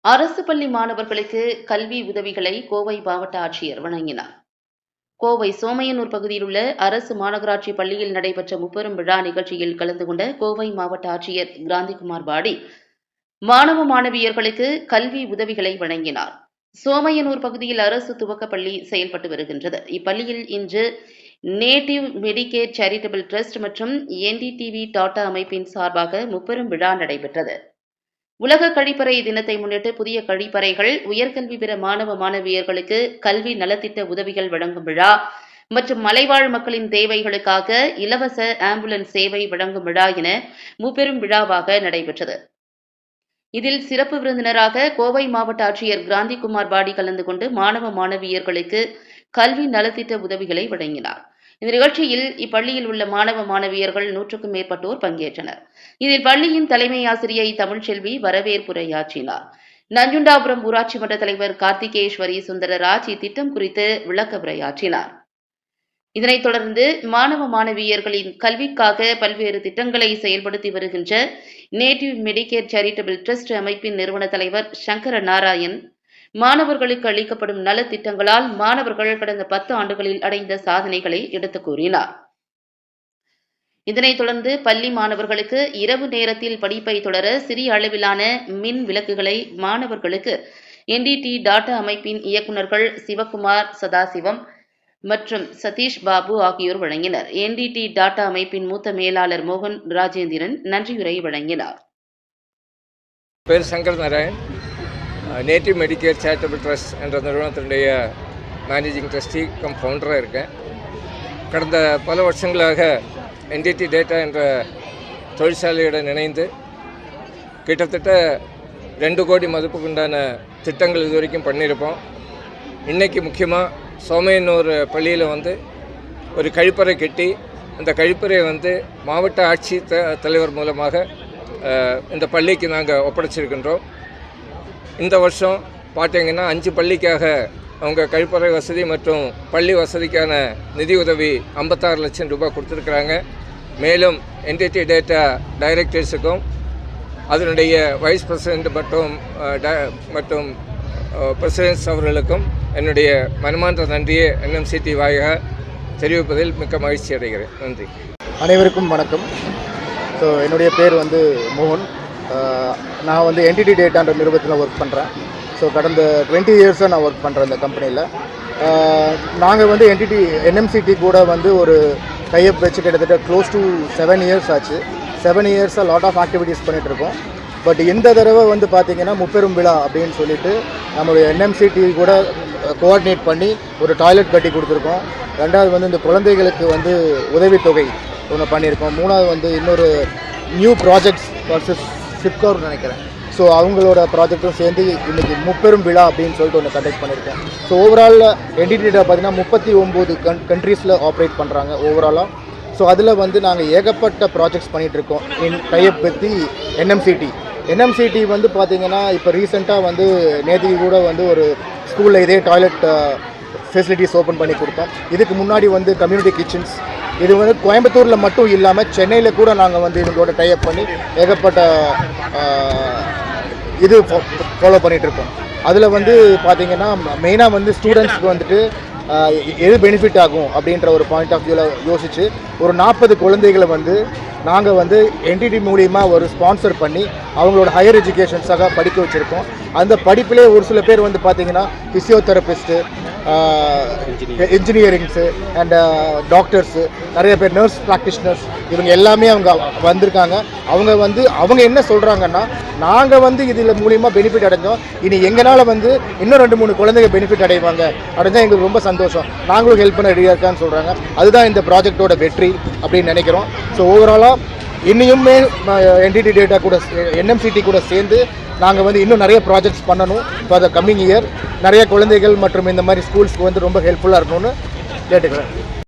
அரசு பள்ளி மாணவர்களுக்கு கல்வி உதவிகளை கோவை மாவட்ட ஆட்சியர் வழங்கினார். கோவை சோமையனூர் பகுதியில் உள்ள அரசு மாநகராட்சி பள்ளியில் நடைபெற்ற முப்பெரும் விழா நிகழ்ச்சியில் கலந்து கொண்ட கோவை மாவட்ட ஆட்சியர் கிராந்திகுமார் பாடி மாணவ மாணவியர்களுக்கு கல்வி உதவிகளை வழங்கினார். சோமையனூர் பகுதியில் அரசு துவக்கப்பள்ளி செயல்பட்டு வருகின்றது. இப்பள்ளியில் இன்று நேட்டிவ் மெடிகேர் சேரிட்டபிள் ட்ரஸ்ட் மற்றும் என்டிடிவி டாடா அமைப்பின் சார்பாக முப்பெரும் விழா நடைபெற்றது. உலக கழிப்பறை தினத்தை முன்னிட்டு புதிய கழிப்பறைகள், உயர்கல்வி பெற மாணவ மாணவியர்களுக்கு கல்வி நலத்திட்ட உதவிகள் வழங்கும் விழா மற்றும் மலைவாழ் மக்களின் தேவைகளுக்காக இலவச ஆம்புலன்ஸ் சேவை வழங்கும் விழா என முப்பெரும் விழாவாக நடைபெற்றது. இதில் சிறப்பு விருந்தினராக கோவை மாவட்ட ஆட்சியர் கிராந்திகுமார் பாடி கலந்து கொண்டு மாணவ மாணவியர்களுக்கு கல்வி நலத்திட்ட உதவிகளை வழங்கினார். இந்த நிகழ்ச்சியில் இப்பள்ளியில் உள்ள மாணவ மாணவியர்கள் 100க்கும் மேற்பட்டோர் பங்கேற்றனர். இதில் பள்ளியின் தலைமை ஆசிரியை தமிழ்ச்செல்வி வரவேற்புரையாற்றினார். நஞ்சுண்டாபுரம் ஊராட்சி மன்ற தலைவர் கார்த்திகேஸ்வரி சுந்தரராஜ் இத்திட்டம் குறித்து விளக்க உரையாற்றினார். இதனைத் தொடர்ந்து மாணவ மாணவியர்களின் கல்விக்காக பல்வேறு திட்டங்களை செயல்படுத்தி வருகின்ற நேட்டிவ் மெடிகேர் சேரிட்டபிள் ட்ரஸ்ட் அமைப்பின் நிறுவன தலைவர் சங்கர நாராயண் மாணவர்களுக்கு அளிக்கப்படும் நலத்திட்டங்களால் மாணவர்கள் கடந்த 10 ஆண்டுகளில் அடைந்த சாதனைகளை எடுத்துக் கூறினார். இதனைத் தொடர்ந்து பள்ளி மாணவர்களுக்கு இரவு நேரத்தில் படிப்பை தொடர சிறிய அளவிலான மின் விளக்குகளை மாணவர்களுக்கு என்டிடி டாடா அமைப்பின் இயக்குநர்கள் சிவகுமார், சதாசிவம் மற்றும் சதீஷ் பாபு ஆகியோர் வழங்கினர். என்டிடி டாடா அமைப்பின் மூத்த மேலாளர் மோகன் ராஜேந்திரன் நன்றியுரை வழங்கினார். பேர் Shankar Narayan, native Mediker charitable trust என்ற நிறுவனத்தினுடைய மேனேஜிங் ட்ரஸ்டி கம் ஃபவுண்டராக இருக்கேன். கடந்த பல வருஷங்களாக என்டிடி டேட்டா என்ற தொழிற்சாலையுடன் இணைந்து கிட்டத்தட்ட 2 கோடி மதிப்புக்குண்டான திட்டங்கள் இது வரைக்கும் பண்ணியிருப்போம். இன்றைக்கி முக்கியமாக சோமையனூர் பள்ளியில் ஒரு கழிப்பறை கட்டி அந்த கழிப்பறையை மாவட்ட ஆட்சி தலைவர் மூலமாக இந்த பள்ளிக்கு நாங்கள் ஒப்படைச்சிருக்கின்றோம். இந்த வருஷம் பார்த்தீங்கன்னா 5 பள்ளிக்காக அவங்க கழிப்பறை வசதி மற்றும் பள்ளி வசதிக்கான நிதி உதவி 56 லட்சம் ரூபாய் கொடுத்துருக்குறாங்க. மேலும் என்டிடி டேட்டா டைரக்டர்ஸுக்கும் அதனுடைய வைஸ் பிரசிடென்ட் மற்றும் பிரசிடென்ட்ஸ் அவர்களுக்கும் என்னுடைய மனமார்ந்த நன்றியை என்எம்சிடி வாயிலாக தெரிவிப்பதில் மிக்க மகிழ்ச்சி அடைகிறேன். நன்றி. அனைவருக்கும் வணக்கம். ஸோ என்னுடைய பேர் மோகன். நான் என்டிடி டேட்டான்ற நிறுவனத்தில் ஒர்க் பண்ணுறேன். ஸோ கடந்த 20 இயர்ஸாக நான் ஒர்க் பண்ணுறேன் இந்த கம்பெனியில். நாங்கள் என்டிடி என்எம்சிடி கூட ஒரு டைப் வச்சு கிட்டத்தட்ட க்ளோஸ் டு 7 இயர்ஸ் ஆச்சு. 7 இயர்ஸாக லாட் ஆஃப் ஆக்டிவிட்டீஸ் பண்ணிகிட்ருக்கோம். பட் இந்த தடவை பார்த்தீங்கன்னா முப்பெரும் விழா அப்படின்னு சொல்லிட்டு நம்மளுடைய என்எம்சிடி கூட கோஆர்டினேட் பண்ணி ஒரு டாய்லெட் கட்டி கொடுத்துருக்கோம். ரெண்டாவது இந்த குழந்தைகளுக்கு உதவித்தொகை ஒன்று பண்ணியிருக்கோம். மூணாவது இன்னொரு நியூ ப்ராஜெக்ட்ஸ் வர்சஸ் சிப்கார்னு நினைக்கிறேன். ஸோ அவங்களோட ப்ராஜெக்டும் சேர்ந்து இன்றைக்கி முப்பெரும் விழா அப்படின்னு சொல்லிட்டு ஒன்று கண்டக்ட் பண்ணியிருக்கேன். ஸோ ஓவராலில் என்டிடி டேட்டா பார்த்தீங்கன்னா 39 கண்ட்ரீஸில் ஆப்ரேட் பண்ணுறாங்க ஓவராலாக. ஸோ அதில் நாங்கள் ஏகப்பட்ட ப்ராஜெக்ட்ஸ் பண்ணிகிட்ருக்கோம் இன் டைப் வித் என்எம்சிடி. என்எம்சிடி பார்த்தீங்கன்னா இப்போ ரீசெண்டாக நேற்று கூட ஒரு ஸ்கூலில் இதே டாய்லெட் ஃபெசிலிட்டிஸ் ஓப்பன் பண்ணி கொடுத்தோம். இதுக்கு முன்னாடி கம்யூனிட்டி கிச்சன்ஸ் இது கோயம்புத்தூரில் மட்டும் இல்லாமல் சென்னையில் கூட நாங்கள் இவங்களோட டைப் பண்ணி ஏகப்பட்ட இது ஃபாலோ பண்ணிகிட்ருக்கோம். அதில் பார்த்திங்கன்னா மெயினாக ஸ்டூடெண்ட்ஸ்க்கு எது பெனிஃபிட் ஆகும் அப்படின்ற ஒரு பாயிண்ட் ஆஃப் வியூவில் யோசித்து ஒரு 40 குழந்தைகளை நாங்கள் என்டிடி மூலிமா ஒரு ஸ்பான்சர் பண்ணி அவங்களோட ஹையர் எஜுகேஷன்ஸாக படிக்க வச்சுருக்கோம். அந்த படிப்பிலே ஒரு சில பேர் பார்த்திங்கன்னா ஃபிசியோதெரபிஸ்ட்டு, இன்ஜினியரிங்ஸு அண்ட் டாக்டர்ஸு, நிறைய பேர் நர்ஸ் ப்ராக்டிஷனர்ஸ், இவங்க எல்லாமே அவங்க வந்திருக்காங்க. அவங்க என்ன சொல்கிறாங்கன்னா, நாங்கள் இதில் மூலிமா பெனிஃபிட் அடைஞ்சோம், இனி எங்களால் இன்னும் 2-3 குழந்தைங்க பெனிஃபிட் அடைவாங்க அடைஞ்சால் எங்களுக்கு ரொம்ப சந்தோஷம், நாங்களும் ஹெல்ப் பண்ண ரெடியாக இருக்கான்னு சொல்கிறாங்க. அதுதான் இந்த ப்ராஜெக்டோட வெற்றி அப்படின்னு நினைக்கிறோம். ஸோ ஓவராலாக இன்னுமே என்டிடி டேட்டா கூட என்எம்சிடி கூட சேர்ந்து நாங்கள் இன்னும் நிறைய ப்ராஜெக்ட்ஸ் பண்ணணும் ஃபார் த கம்மிங் இயர். நிறைய குழந்தைகள் மற்றும் இந்த மாதிரி ஸ்கூல்ஸ்க்கு ரொம்ப ஹெல்ப்ஃபுல்லாக இருக்கணும்னு கேட்டுக்கிறேன்.